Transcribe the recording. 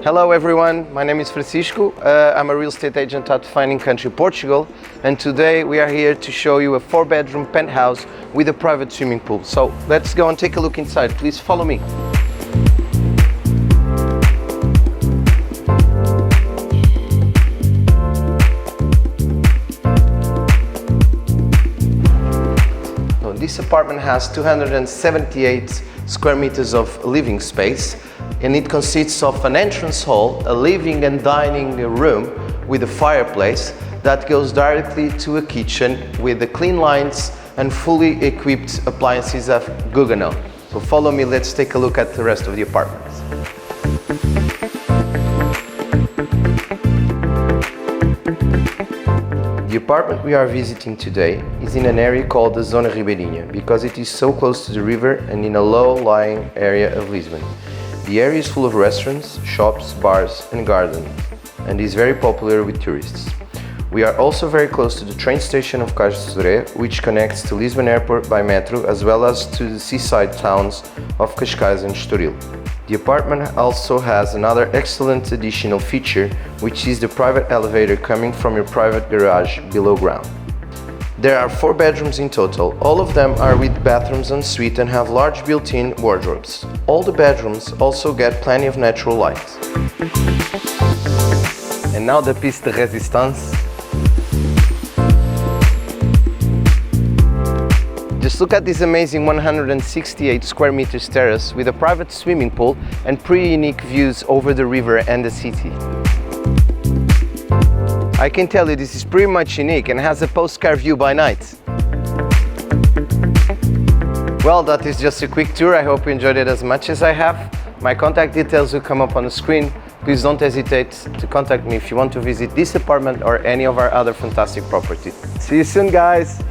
Hello everyone, my name is Francisco. I'm a real estate agent at Finding Country, Portugal, and today we are here to show you a 4-bedroom penthouse with a private swimming pool. So let's go and take a look inside. Please follow me. This apartment has 278 square meters of living space, and it consists of an entrance hall, a living and dining room with a fireplace that goes directly to a kitchen with the clean lines and fully equipped appliances of Guggenheim. So follow me, let's take a look at the rest of the apartment. The apartment we are visiting today is in an area called the Zona Ribeirinha because it is so close to the river and in a low-lying area of Lisbon. The area is full of restaurants, shops, bars and gardens and is very popular with tourists. We are also very close to the train station of Tagus River, which connects to Lisbon Airport by metro as well as to the seaside towns of Cascais and Estoril. The apartment also has another excellent additional feature, which is the private elevator coming from your private garage below ground. There are 4 bedrooms in total. All of them are with bathrooms en suite and have large built-in wardrobes. All the bedrooms also get plenty of natural light. And now the piece de résistance. Just look at this amazing 168 square meters terrace with a private swimming pool and pretty unique views over the river and the city. I can tell you this is pretty much unique and has a postcard view by night. Well, that is just a quick tour. I hope you enjoyed it as much as I have. My contact details will come up on the screen. Please don't hesitate to contact me if you want to visit this apartment or any of our other fantastic properties. See you soon, guys!